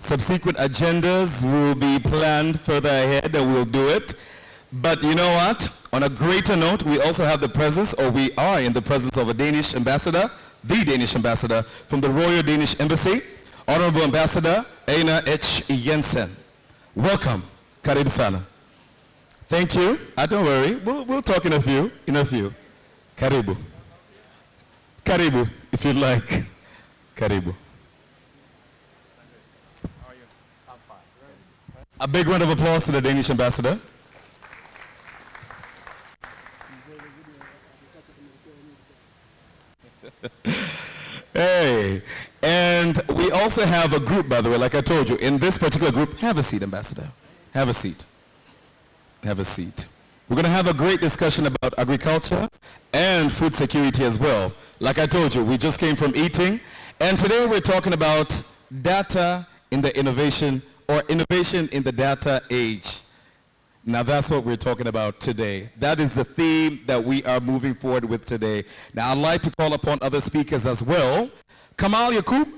Subsequent agendas will be planned further ahead and we'll do it. But you know what? On a greater note, we also have the presence, or we are in the presence of a Danish ambassador, the Danish ambassador from the Royal Danish Embassy, Honorable Ambassador Einar H. Jensen. Welcome. Karibu sana. Thank you. Don't worry. We'll talk in a few. Karibu. Karibu, if you'd like. Karibu. How are you? I'm fine. A big round of applause to the Danish ambassador. Hey, and we also have a group, by the way, like I told you, in this particular group. Have a seat, Ambassador. Have a seat. Have a seat. We're going to have a great discussion about agriculture and food security as well. Like I told you, we just came from eating, and today we're talking about data in the innovation, or innovation in the data age. Now that's what we're talking about today. That is the theme that we are moving forward with today. Now I'd like to call upon other speakers as well. Kamal Yakub.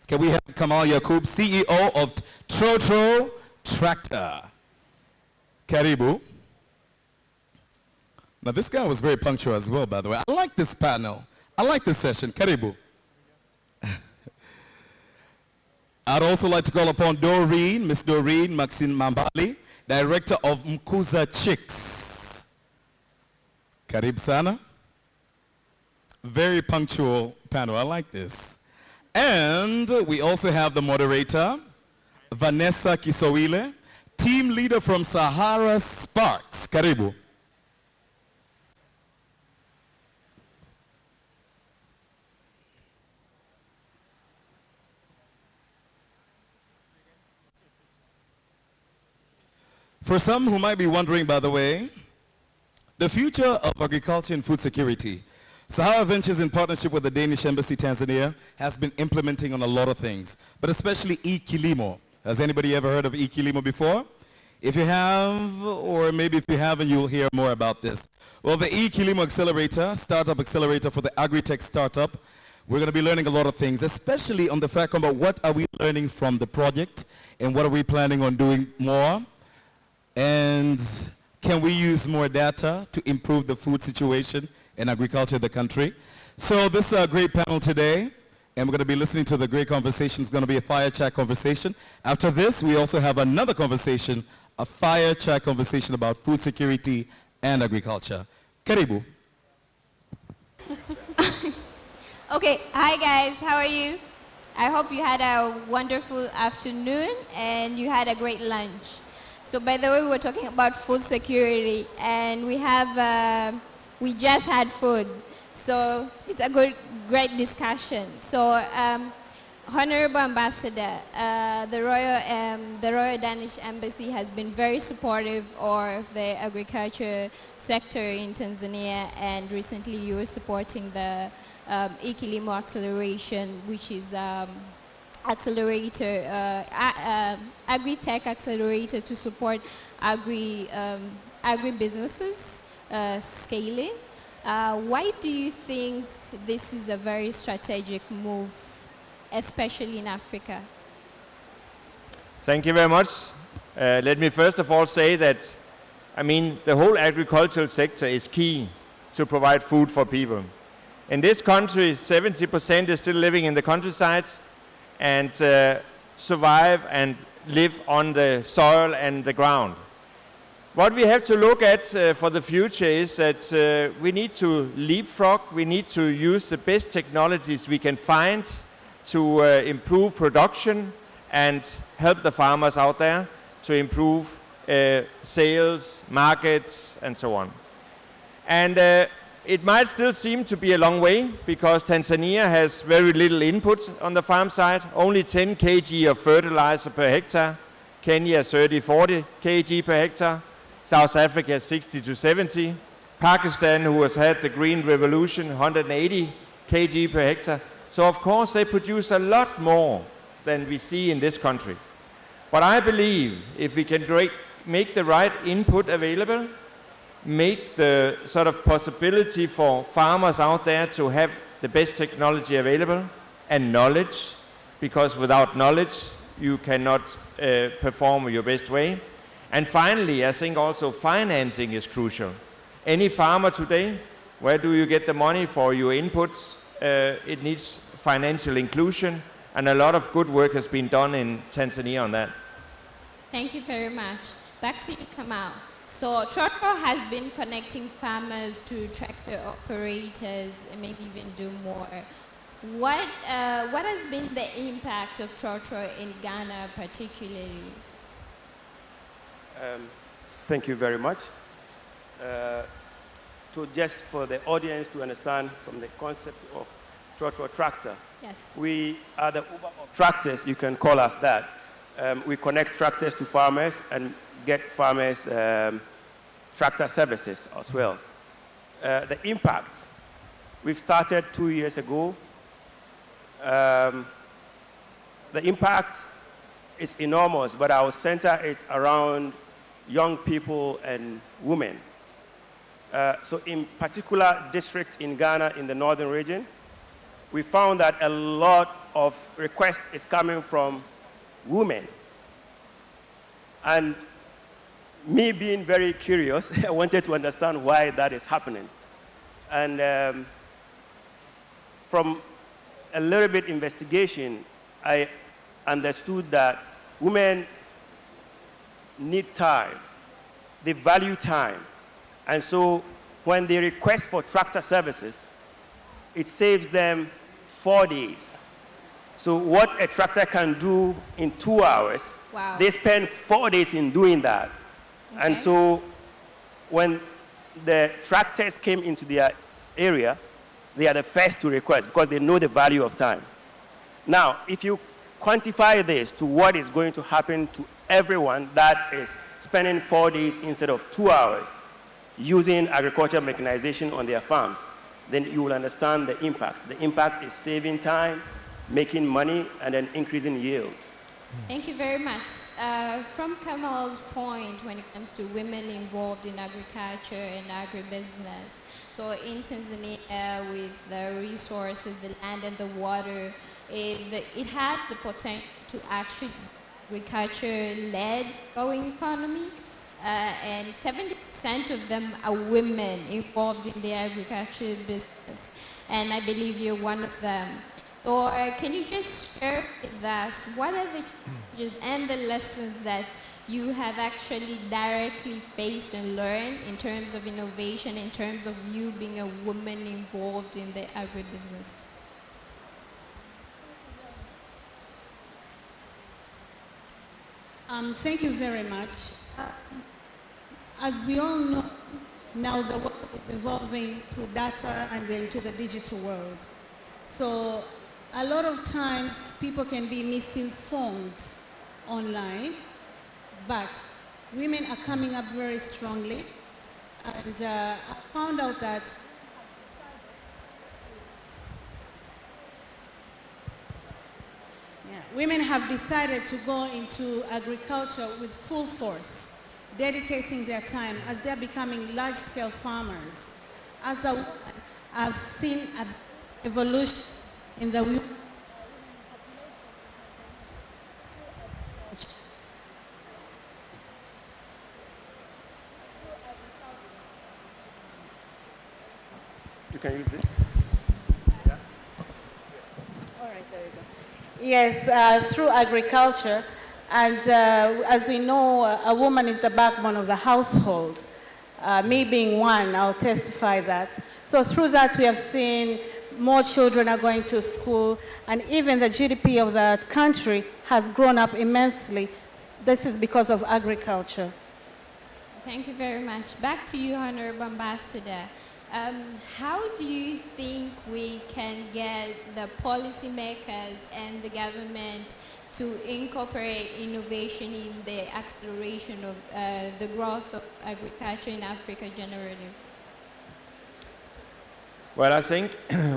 Can we have Kamal Yakub, CEO of TroTro Tractor. Karibu. Now this guy was very punctual as well, by the way. I like this panel. I like this session. Karibu. I'd also like to call upon Doreen, Miss Doreen Maximambali, Director of Mkuza Chicks. Karib sana. Very punctual panel. I like this. And we also have the moderator, Vanessa Kisowile, team leader from Sahara Sparks. Karibu. For some who might be wondering, by the way, the future of agriculture and food security, Sahara Ventures, in partnership with the Danish Embassy Tanzania, has been implementing on a lot of things, but especially e-Kilimo. Has anybody ever heard of e-Kilimo before? If you have, or maybe if you haven't, you'll hear more about this. Well, the e-Kilimo Accelerator, Startup Accelerator for the AgriTech startup, we're going to be learning a lot of things, especially on the fact about what are we learning from the project and what are we planning on doing more. And can we use more data to improve the food situation in agriculture in the country? So this is a great panel today, and we're going to be listening to the great conversation. It's going to be a fire chat conversation. After this, we also have another conversation, a fire chat conversation about food security and agriculture. Karibu. Okay, hi guys, how are you? I hope you had a wonderful afternoon and you had a great lunch. So by the way, we were talking about food security, and we just had food. So it's a great discussion. So Honorable Ambassador, the Royal Danish Embassy has been very supportive of the agriculture sector in Tanzania, and recently you were supporting the e-Kilimo acceleration, which is Accelerator, AgriTech Accelerator to support agri-businesses scaling. Why do you think this is a very strategic move, especially in Africa? Thank you very much. Let me first of all say that, the whole agricultural sector is key to provide food for people. In this country, 70% is still living in the countryside and survive and live on the soil and the ground. What we have to look at for the future is that we need to leapfrog, we need to use the best technologies we can find to improve production and help the farmers out there to improve sales, markets, and so on. And it might still seem to be a long way because Tanzania has very little input on the farm side, only 10 kg of fertilizer per hectare, Kenya 30-40 kg per hectare, South Africa 60 to 70, Pakistan, who has had the Green Revolution, 180 kg per hectare. So of course they produce a lot more than we see in this country. But I believe if we can make the right input available, make the sort of possibility for farmers out there to have the best technology available and knowledge, because without knowledge, you cannot perform your best way. And finally, I think also financing is crucial. Any farmer today, where do you get the money for your inputs? It needs financial inclusion, and a lot of good work has been done in Tanzania on that. Thank you very much. Back to you, Kamal. So TroTro has been connecting farmers to tractor operators and maybe even do more. What has been the impact of TroTro in Ghana particularly? Thank you very much. Just for the audience to understand from the concept of TroTro tractor, Yes. we are the Uber of tractors, you can call us that. We connect tractors to farmers and get farmers tractor services as well. The impact, we've started 2 years ago. The impact is enormous, but I will center it around young people and women. So in particular district in Ghana, in the northern region, we found that a lot of requests is coming from women. And me being very curious, I wanted to understand why that is happening. And from a little bit investigation, I understood that women need time. They value time. And so when they request for tractor services, it saves them 4 days. So what a tractor can do in 2 hours, Wow. they spend 4 days in doing that. Okay. And so when the tractors came into their area, they are the first to request because they know the value of time. Now, if you quantify this to what is going to happen to everyone that is spending 4 days instead of 2 hours using agricultural mechanization on their farms, then you will understand the impact. The impact is saving time, making money, and then increasing yield. Thank you very much. From Kamal's point when it comes to women involved in agriculture and agribusiness, so in Tanzania with the resources, the land and the water, it had the potential to actually agriculture-led growing economy, and 70% of them are women involved in the agriculture business, and I believe you're one of them. So can you just share with us what are the challenges and the lessons that you have actually directly faced and learned in terms of innovation, in terms of you being a woman involved in the agribusiness? Thank you very much. As we all know, now the world is evolving through data and into the digital world. So a lot of times people can be misinformed online, but women are coming up very strongly. And I found out that women have decided to go into agriculture with full force, dedicating their time as they're becoming large-scale farmers. As a woman, I've seen an evolution in the women. You can use this. All right, there you go. Yes, through agriculture, and as we know, a woman is the backbone of the household. Me being one, I'll testify that. So through that, we have seen more children are going to school, and even the GDP of the country has grown up immensely. This is because of agriculture. Thank you very much. Back to you, Honorable Ambassador. How do you think we can get the policymakers and the government to incorporate innovation in the acceleration of the growth of agriculture in Africa generally? Well, I think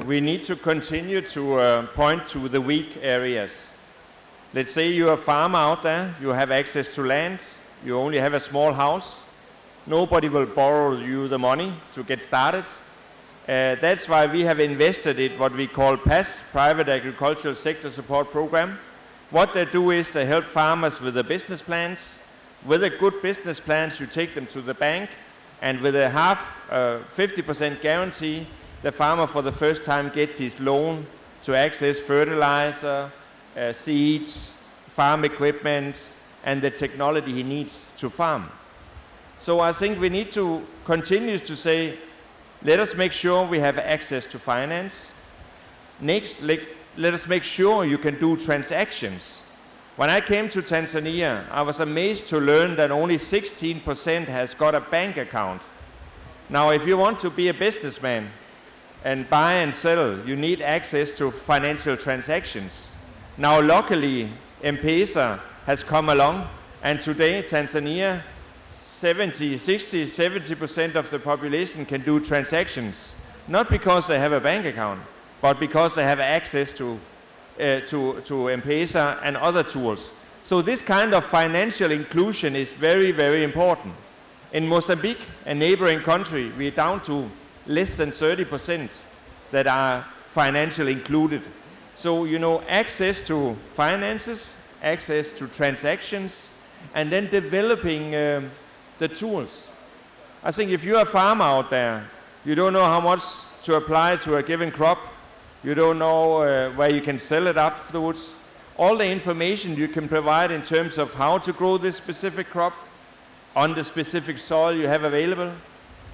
we need to continue to point to the weak areas. Let's say you're a farmer out there, you have access to land, you only have a small house, nobody will borrow you the money to get started. That's why we have invested in what we call PAS, Private Agricultural Sector Support Program. What they do is they help farmers with the business plans. With a good business plans, you take them to the bank, and with a 50% guarantee, the farmer for the first time gets his loan to access fertilizer, seeds, farm equipment, and the technology he needs to farm. So I think we need to continue to say, let us make sure we have access to finance. Next, let us make sure you can do transactions. When I came to Tanzania, I was amazed to learn that only 16% has got a bank account. Now, if you want to be a businessman and buy and sell, you need access to financial transactions. Now, luckily, M-Pesa has come along, and today, Tanzania, 70% of the population can do transactions, not because they have a bank account, but because they have access to M-Pesa and other tools. So this kind of financial inclusion is very, very important. In Mozambique, a neighboring country, we're down to less than 30% that are financially included. So, you know, access to finances, access to transactions, and then developing the tools. I think if you're a farmer out there, you don't know how much to apply to a given crop, you don't know where you can sell it afterwards. All the information you can provide in terms of how to grow this specific crop on the specific soil you have available,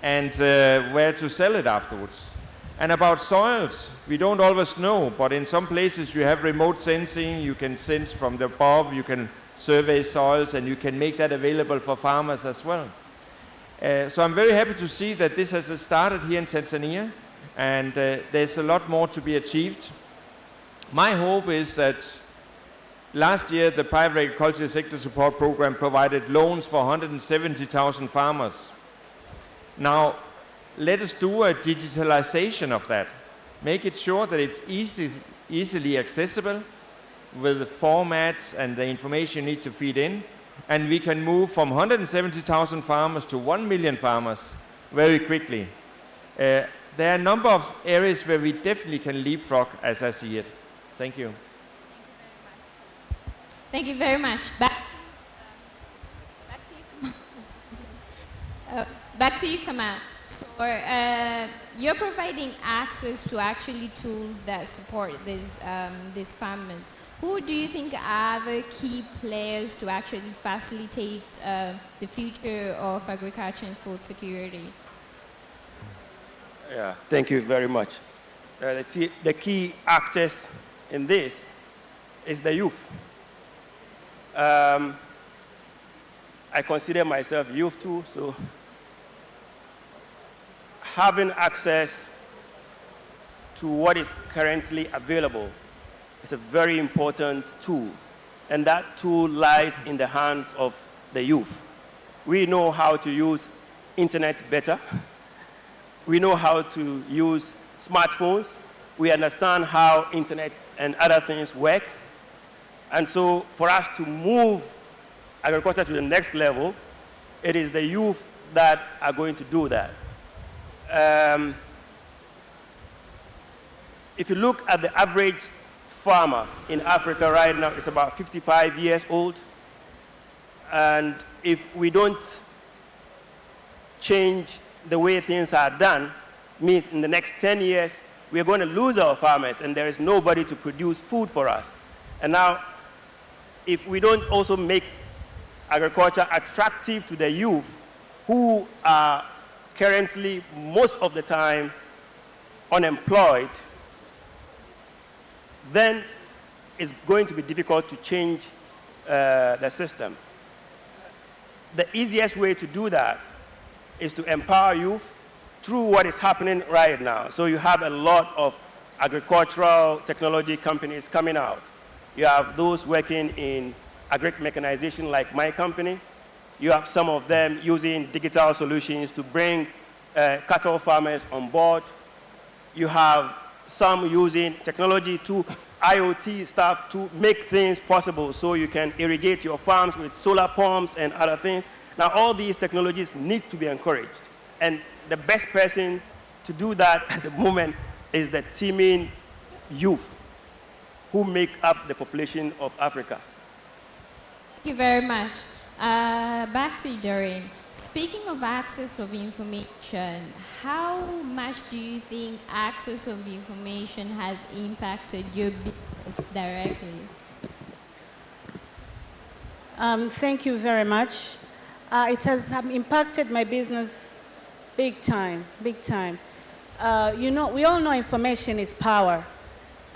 and where to sell it afterwards. And about soils, we don't always know, but in some places you have remote sensing, you can sense from the above, you can survey soils, and you can make that available for farmers as well. So I'm very happy to see that this has started here in Tanzania, and there's a lot more to be achieved. My hope is that last year the Private Agriculture Sector Support Program provided loans for 170,000 farmers. Now, let us do a digitalization of that. Make it sure that it's easily accessible with the formats and the information you need to feed in, and we can move from 170,000 farmers to 1 million farmers very quickly. There are a number of areas where we definitely can leapfrog, as I see it. Thank you. Thank you very much. Back to you, Kamal. So, you're providing access to actually tools that support these farmers. Who do you think are the key players to actually facilitate the future of agriculture and food security? Yeah, thank you very much. The key actors in this is the youth. I consider myself youth too, so having access to what is currently available is a very important tool, and that tool lies in the hands of the youth. We know how to use internet better. We know how to use smartphones. We understand how internet and other things work. And so for us to move agriculture to the next level, it is the youth that are going to do that. If you look at the average farmer in Africa right now, it's about 55 years old. And if we don't change the way things are done, means in the next 10 years, we are going to lose our farmers, and there is nobody to produce food for us. And now, if we don't also make agriculture attractive to the youth, who are currently, most of the time, unemployed, then it's going to be difficult to change the system. The easiest way to do that is to empower youth through what is happening right now. So you have a lot of agricultural technology companies coming out. You have those working in agri-mechanization like my company. You have some of them using digital solutions to bring cattle farmers on board. You have some using technology to IoT stuff to make things possible, so you can irrigate your farms with solar pumps and other things. Now, all these technologies need to be encouraged. And the best person to do that at the moment is the teeming youth who make up the population of Africa. Thank you very much. Back to you, Doreen. Speaking of access of information, how much do you think access of information has impacted your business directly? Thank you very much. It has impacted my business big time, big time. You know, we all know information is power.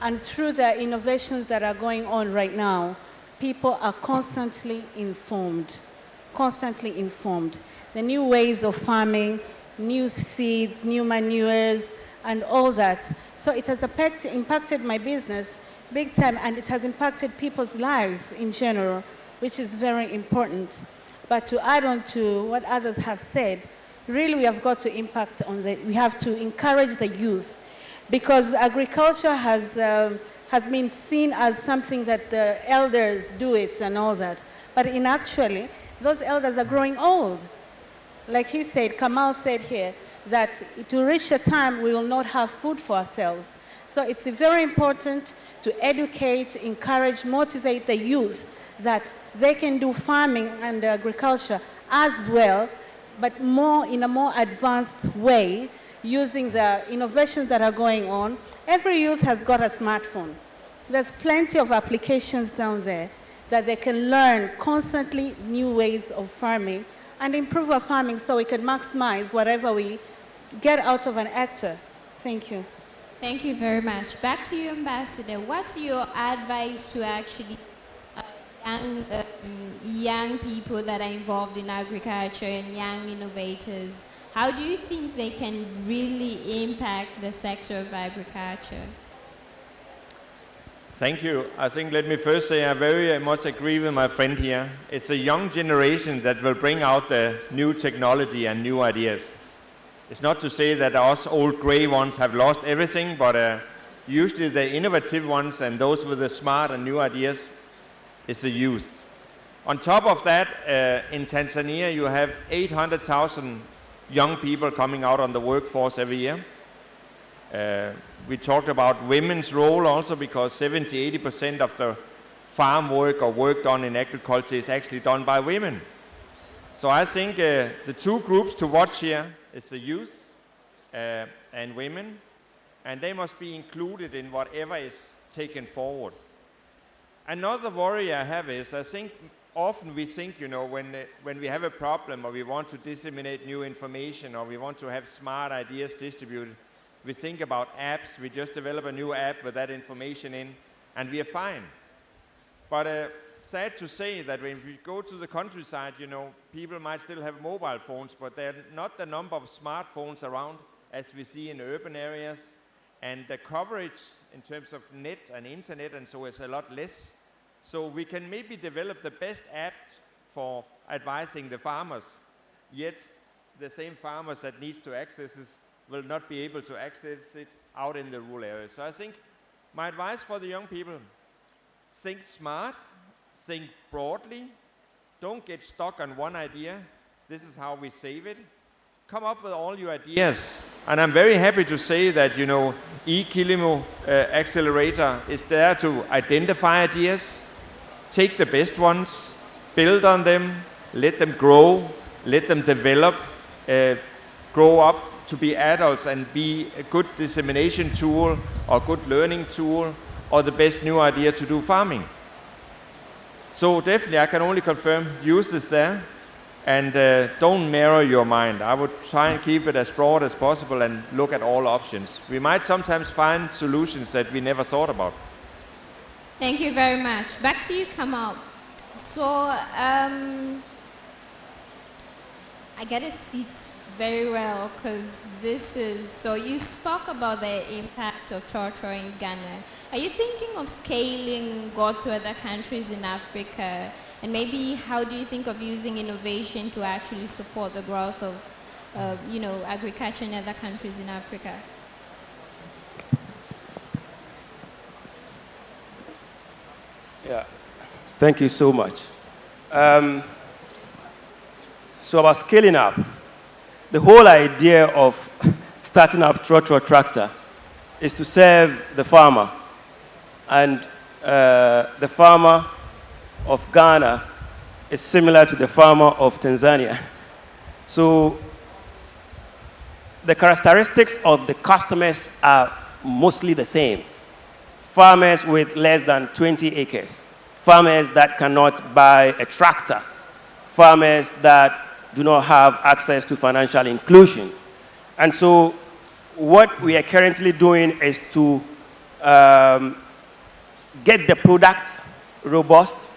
And through the innovations that are going on right now, people are constantly informed, constantly informed. The new ways of farming, new seeds, new manures, and all that. So it has impacted my business big time, and it has impacted people's lives in general, which is very important. But to add on to what others have said, really we have got to impact on we have to encourage the youth, because agriculture has been seen as something that the elders do it and all that. But in actually, those elders are growing old. Like he said, Kamal said here, that to reach a time we will not have food for ourselves. So it's very important to educate, encourage, motivate the youth that they can do farming and agriculture as well, but more in a more advanced way, using the innovations that are going on. Every youth has got a smartphone. There's plenty of applications down there that they can learn constantly new ways of farming and improve our farming so we can maximize whatever we get out of an hectare. Thank you. Thank you very much. Back to you, Ambassador. What's your advice to actually young people that are involved in agriculture and young innovators? How do you think they can really impact the sector of agriculture? Thank you. I think let me first say I very much agree with my friend here. It's the young generation that will bring out the new technology and new ideas. It's not to say that us old grey ones have lost everything, but usually the innovative ones and those with the smart and new ideas is the youth. On top of that, in Tanzania you have 800,000 young people coming out on the workforce every year. We talked about women's role also, because 70–80% of the farm work or work done in agriculture is actually done by women. So I think the two groups to watch here is the youth and women, and they must be included in whatever is taken forward. Another worry I have is, I think often we think, you know, when we have a problem or we want to disseminate new information or we want to have smart ideas distributed, we think about apps. We just develop a new app with that information in, and we are fine. But sad to say that when we go to the countryside, you know, people might still have mobile phones, but they're not the number of smartphones around as we see in urban areas. And the coverage in terms of net and internet and so is a lot less. So we can maybe develop the best app for advising the farmers, yet the same farmers that needs to access it will not be able to access it out in the rural areas. So I think my advice for the young people, think smart, think broadly, don't get stuck on one idea. This is how we save it. Come up with all your ideas. And I'm very happy to say that, you know, e-Kilimo Accelerator is there to identify ideas, take the best ones, build on them, let them grow, let them develop, grow up to be adults and be a good dissemination tool or good learning tool or the best new idea to do farming. So definitely I can only confirm, use this there, and don't narrow your mind. I would try and keep it as broad as possible and look at all options. We might sometimes find solutions that we never thought about. Thank you very much. Back to you, Kamal. So I get a seat very well, because this is, so you spoke about the impact of TroTro in Ghana. Are you thinking of scaling, go to other countries in Africa? And maybe how do you think of using innovation to actually support the growth of, you know, agriculture in other countries in Africa? Yeah, thank you so much. So about scaling up, the whole idea of starting up TroTro tractor is to serve the farmer. And the farmer of Ghana is similar to the farmer of Tanzania. So the characteristics of the customers are mostly the same. Farmers with less than 20 acres, farmers that cannot buy a tractor, farmers that do not have access to financial inclusion. And so what we are currently doing is to get the product robust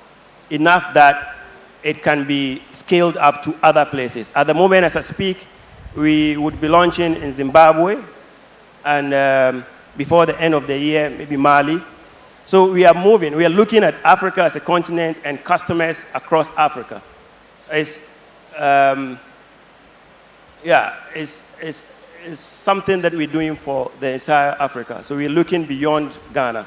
enough that it can be scaled up to other places. At the moment, as I speak, we would be launching in Zimbabwe, and before the end of the year, maybe Mali. So we are moving. We are looking at Africa as a continent and customers across Africa. It's something that we're doing for the entire Africa. So we're looking beyond Ghana.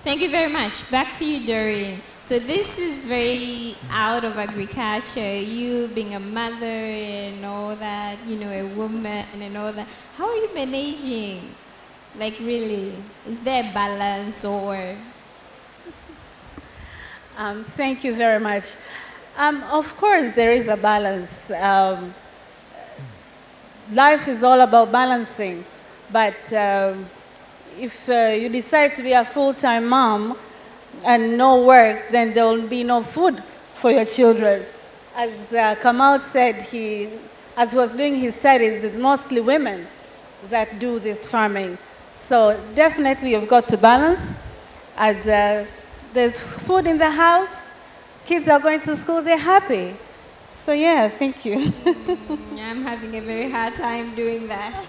Thank you very much. Back to you, Doreen. So this is very out of agriculture, you being a mother and all that, you know, a woman and all that. How are you managing? Like really, is there a balance or? Thank you very much. Of course, there is a balance. Life is all about balancing, but if you decide to be a full-time mom and no work, then there will be no food for your children. As Kamal said, as he was doing his studies, it's mostly women that do this farming. So definitely you've got to balance. And there's food in the house, kids are going to school, they're happy. So yeah, thank you. I'm having a very hard time doing that.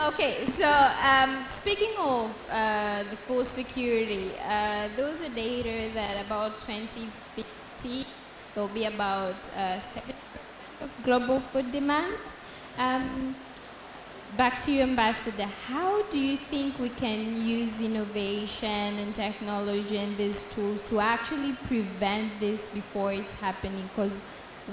Okay, so speaking of the food security, there was a data that about 2050, there will be about 7% of global food demand. Back to you, Ambassador. How do you think we can use innovation and technology and these tools to actually prevent this before it's happening? Because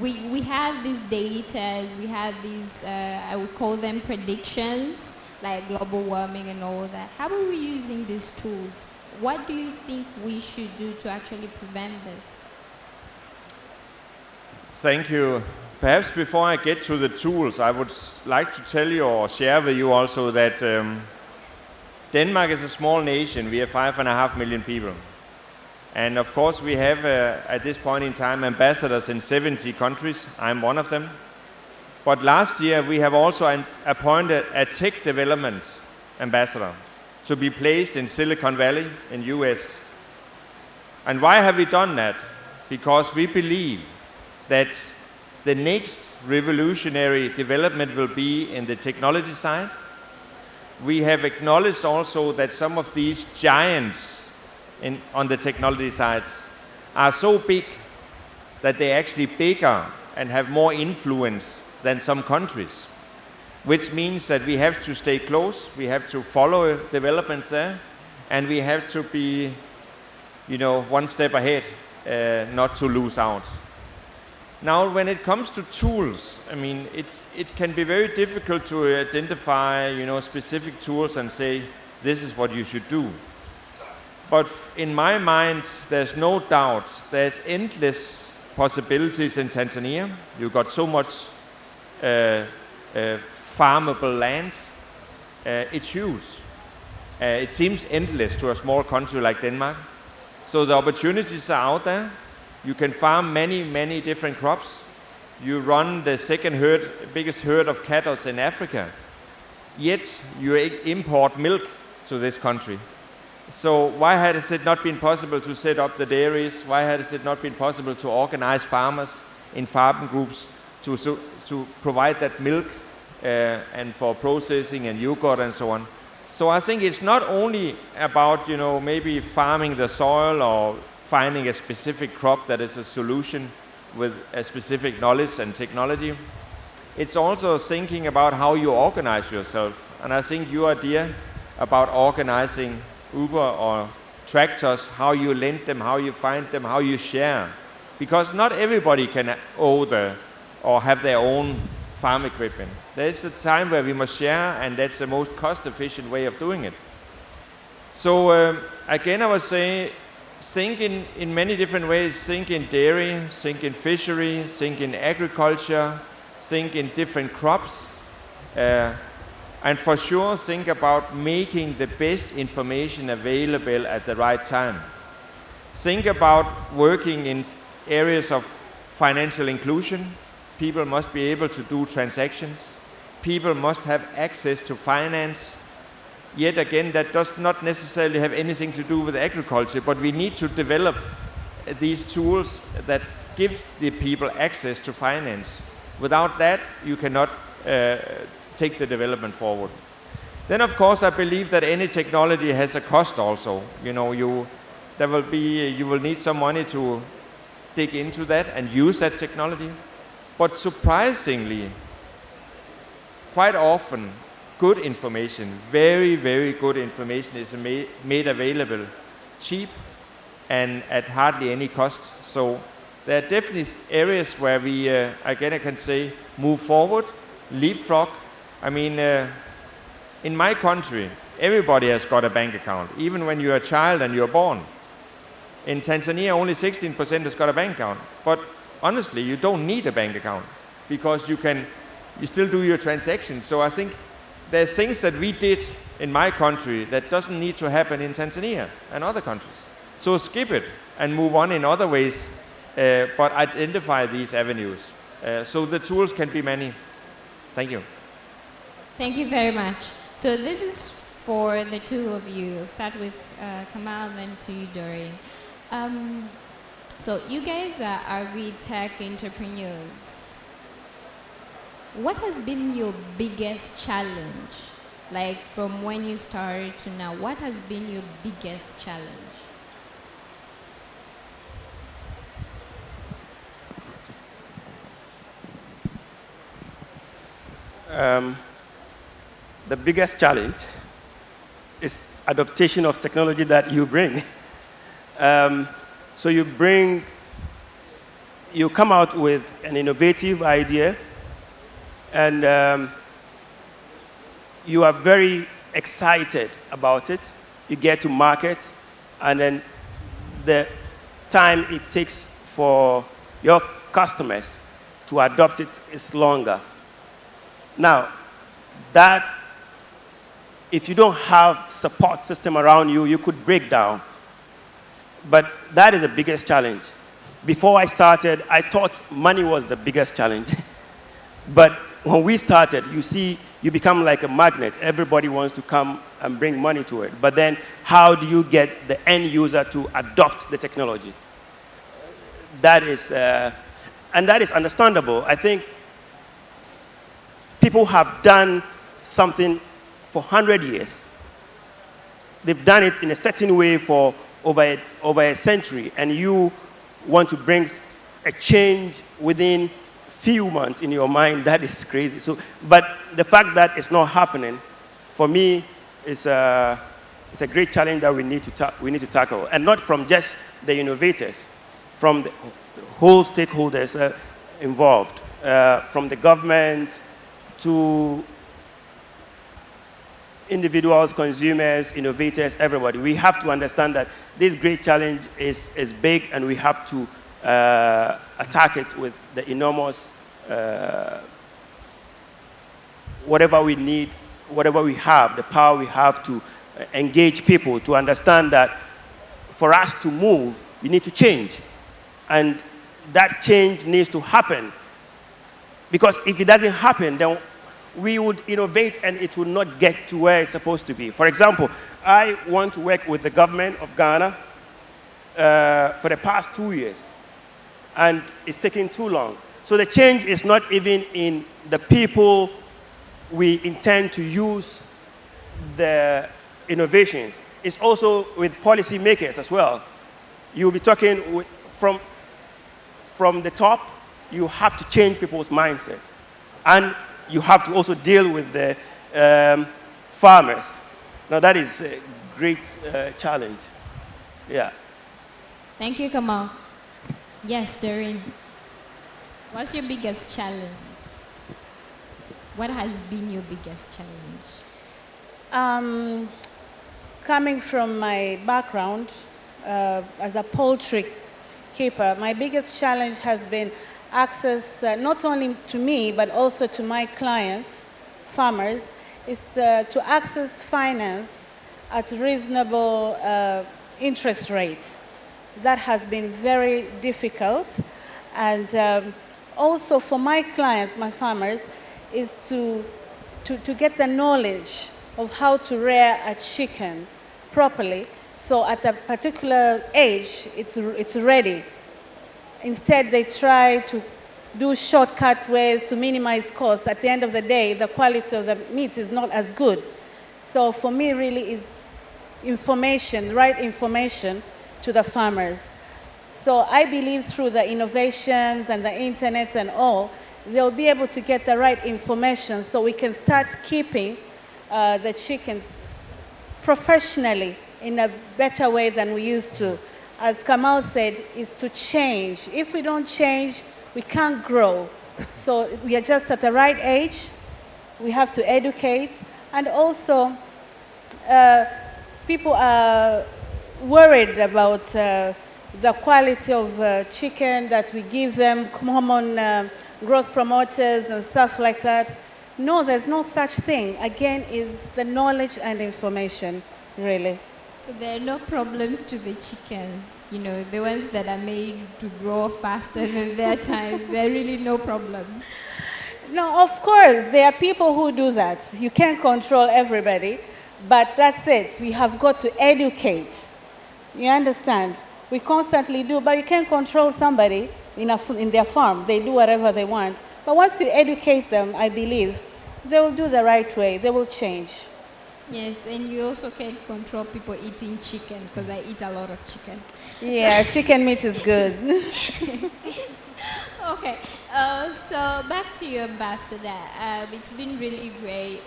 we have these data, we have these, I would call them predictions, like global warming and all that. How are we using these tools? What do you think we should do to actually prevent this? Thank you. Perhaps before I get to the tools, I would like to tell you or share with you also that Denmark is a small nation. We have 5.5 million people. And of course we have, at this point in time, ambassadors in 70 countries. I'm one of them. But last year we have also appointed a tech development ambassador to be placed in Silicon Valley in US. And why have we done that? Because we believe that the next revolutionary development will be in the technology side. We have acknowledged also that some of these giants on the technology sides are so big that they're actually bigger and have more influence than some countries, which means that we have to stay close, we have to follow developments there, and we have to be, you know, one step ahead, not to lose out. Now, when it comes to tools, I mean, it can be very difficult to identify, you know, specific tools and say, this is what you should do. But in my mind, there's no doubt, there's endless possibilities in Tanzania. You've got so much farmable land. It's huge. It seems endless to a small country like Denmark. So the opportunities are out there. You can farm many, many different crops. You run the biggest herd of cattle in Africa. Yet you import milk to this country. So why has it not been possible to set up the dairies? Why has it not been possible to organize farmers in farm groups to provide that milk and for processing and yogurt and so on? So I think it's not only about, you know, maybe farming the soil or finding a specific crop that is a solution with a specific knowledge and technology. It's also thinking about how you organize yourself. And I think your idea about organizing Uber or tractors, how you lend them, how you find them, how you share. Because not everybody can own or have their own farm equipment. There is a time where we must share, and that's the most cost-efficient way of doing it. So again, I would say, think in many different ways. Think in dairy, think in fishery, think in agriculture, think in different crops, and for sure think about making the best information available at the right time. Think about working in areas of financial inclusion. People must be able to do transactions. People must have access to finance. Yet again, that does not necessarily have anything to do with agriculture, but we need to develop these tools that give the people access to finance. Without that, you cannot take the development forward. Then, of course, I believe that any technology has a cost also. You know, you will need some money to dig into that and use that technology. But surprisingly, quite often, good information, very, very good information is made available cheap and at hardly any cost. So there are definitely areas where we, again I can say, move forward, leapfrog. I mean, in my country, everybody has got a bank account, even when you're a child and you're born. In Tanzania, only 16% has got a bank account. But honestly, you don't need a bank account because you still do your transactions. So I think there's things that we did in my country that doesn't need to happen in Tanzania and other countries. So skip it and move on in other ways, but identify these avenues. So the tools can be many. Thank you. Thank you very much. So this is for the two of you. I'll start with Kamal, then to you, Doreen. So you guys are AgriTech entrepreneurs. What has been your biggest challenge? Like from when you started to now, what has been your biggest challenge? The biggest challenge is adaptation of technology that you bring. So you come out with an innovative idea, and you are very excited about it. You get to market, and then the time it takes for your customers to adopt it is longer. Now, that, if you don't have support system around you, you could break down. But that is the biggest challenge. Before I started, I thought money was the biggest challenge. But when we started, you see, you become like a magnet. Everybody wants to come and bring money to it. But then how do you get the end user to adopt the technology? That is, and that is understandable. I think people have done something for 100 years. They've done it in a certain way for over a century, and you want to bring a change within few months in your mind. That is crazy. So, but the fact that it's not happening, for me, is a great challenge that we need to tackle, and not from just the innovators, from the whole stakeholders involved, from the government to individuals, consumers, innovators, everybody. We have to understand that this great challenge is big, and we have to attack it with the enormous whatever we need, whatever we have, the power we have to engage people to understand that for us to move, we need to change. And that change needs to happen. Because if it doesn't happen, then we would innovate and it will not get to where it's supposed to be. For example, I want to work with the government of Ghana for the past 2 years, and it's taking too long. So the change is not even in the people we intend to use the innovations. It's also with policymakers as well. You'll be talking from the top. You have to change people's mindset. And you have to also deal with the farmers. Now that is a great challenge. Yeah. Thank you, Kamal. Yes, Doreen. What's your biggest challenge? What has been your biggest challenge? Coming from my background as a poultry keeper, my biggest challenge has been access, not only to me, but also to my clients, farmers, is to access finance at reasonable interest rates. That has been very difficult. And also for my clients, my farmers, is to get the knowledge of how to rear a chicken properly, so at a particular age, it's ready. Instead, they try to do shortcut ways to minimize costs. At the end of the day, the quality of the meat is not as good. So for me, really, is information, right information to the farmers. So I believe through the innovations and the internet and all, they'll be able to get the right information so we can start keeping the chickens professionally in a better way than we used to. As Kamal said, is to change. If we don't change, we can't grow. So we are just at the right age. We have to educate. And also, people are worried about the quality of chicken that we give them, hormone growth promoters and stuff like that. No, there's no such thing. Again, is the knowledge and information, really. So there are no problems to the chickens, you know, the ones that are made to grow faster than their times. There are really no problems. No, of course, there are people who do that. You can't control everybody, but that's it. We have got to educate. You understand? We constantly do, but you can't control somebody in their farm. They do whatever they want. But once you educate them, I believe, they will do the right way. They will change. Yes, and you also can't control people eating chicken, because I eat a lot of chicken. Yeah, chicken meat is good. Okay, so back to you, Ambassador. It's been really great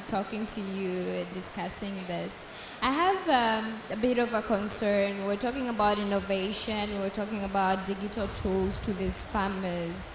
talking to you, discussing this. I have a bit of a concern. We're talking about innovation, we're talking about digital tools to these farmers.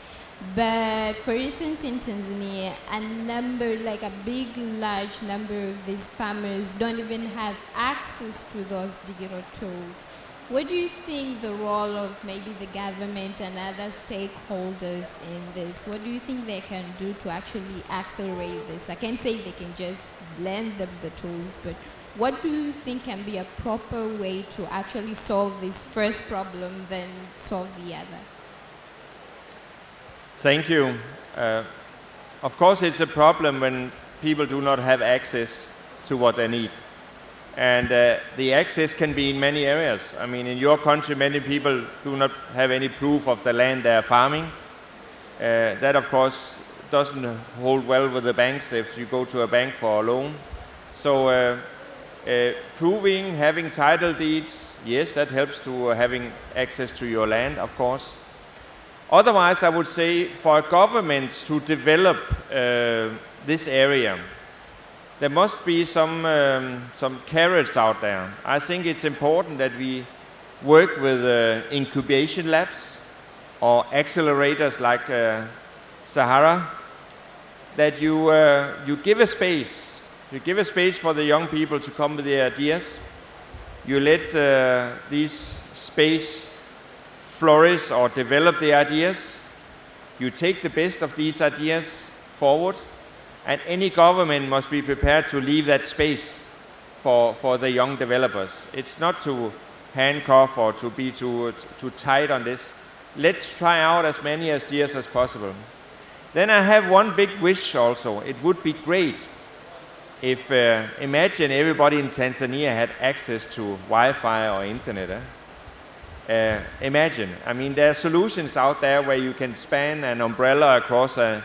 But for instance, in Tanzania, a big, large number of these farmers don't even have access to those digital tools. What do you think the role of maybe the government and other stakeholders in this? What do you think they can do to actually accelerate this? I can't say they can just lend them the tools, but what do you think can be a proper way to actually solve this first problem, then solve the other? Thank you. Of course, it's a problem when people do not have access to what they need. And the access can be in many areas. I mean, in your country, many people do not have any proof of the land they are farming. That, of course, doesn't hold well with the banks if you go to a bank for a loan. So proving, having title deeds, yes, that helps to having access to your land, of course. Otherwise, I would say for governments to develop this area, there must be some carrots out there. I think it's important that we work with incubation labs or accelerators like Sahara, that you give a space. You give a space for the young people to come with their ideas. You let these space flourish or develop the ideas. You take the best of these ideas forward, and any government must be prepared to leave that space for the young developers. It's not to handcuff or to be too tight on this. Let's try out as many ideas as possible. Then I have one big wish also. It would be great if, imagine everybody in Tanzania had access to Wi-Fi or internet. Imagine, I mean, there are solutions out there where you can span an umbrella across a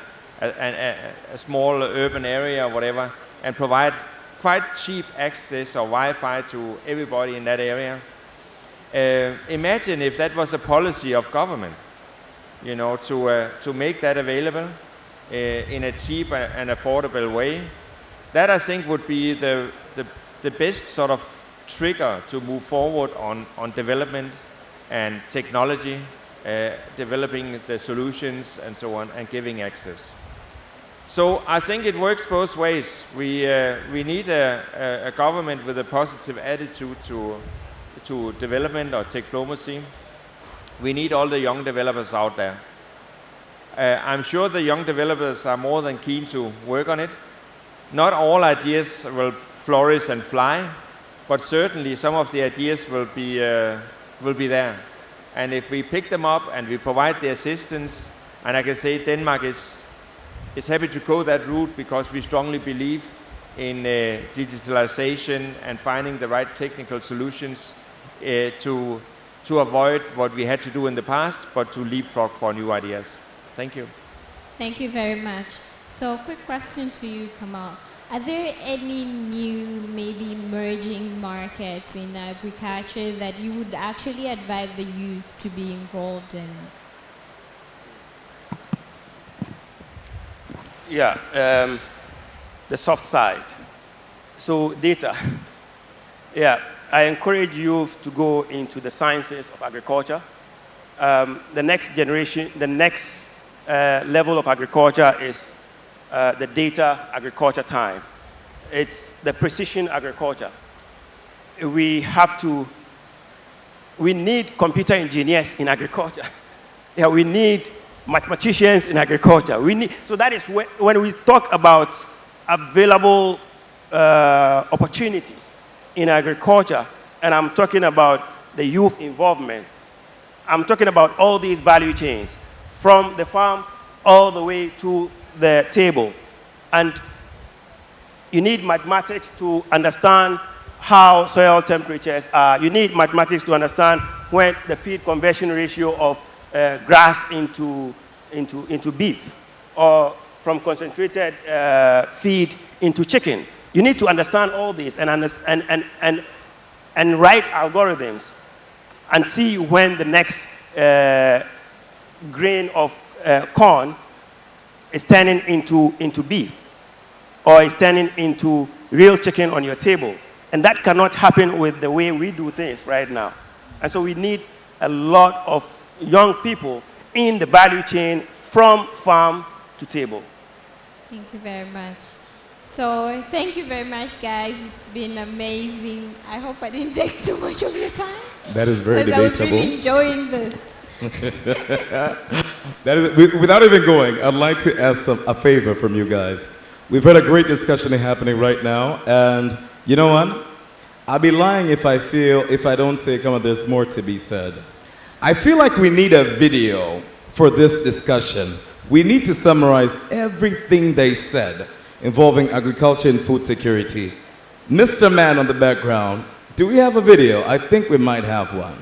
small urban area or whatever and provide quite cheap access or Wi-Fi to everybody in that area. Imagine if that was a policy of government, you know, to make that available in a cheap and affordable way. That, I think, would be the best sort of trigger to move forward on development and technology, developing the solutions and so on, and giving access. So I think it works both ways. We need a government with a positive attitude to development or diplomacy. We need all the young developers out there. I'm sure the young developers are more than keen to work on it. Not all ideas will flourish and fly, but certainly some of the ideas will be there. And if we pick them up and we provide the assistance, and I can say Denmark is happy to go that route because we strongly believe in digitalization and finding the right technical solutions to avoid what we had to do in the past, but to leapfrog for new ideas. Thank you. Thank you very much. So, quick question to you, Kamal. Are there any new, maybe emerging markets in agriculture that you would actually advise the youth to be involved in? Yeah, the soft side. So data. Yeah, I encourage youth to go into the sciences of agriculture. The next generation, the next level of agriculture is the data agriculture time. It's the precision agriculture. We need computer engineers in agriculture. Yeah, we need mathematicians in agriculture. So that is when we talk about available opportunities in agriculture, and I'm talking about the youth involvement. I'm talking about all these value chains, from the farm all the way to the table. And you need mathematics to understand how soil temperatures are. You need mathematics to understand when the feed conversion ratio of grass into beef, or from concentrated feed into chicken. You need to understand all this and write algorithms and see when the next grain of corn is turning into beef, or is turning into real chicken on your table. And that cannot happen with the way we do things right now. And so we need a lot of young people in the value chain from farm to table. Thank you very much. So thank you very much, guys. It's been amazing. I hope I didn't take too much of your time. That is very debatable. I was really enjoying this. Without even going, I'd like to ask a favor from you guys. We've had a great discussion happening right now, and you know what? I'd be lying if I don't say, come on, there's more to be said. I feel like we need a video for this discussion. We need to summarize everything they said involving agriculture and food security. Mr. Man on the background, do we have a video? I think we might have one.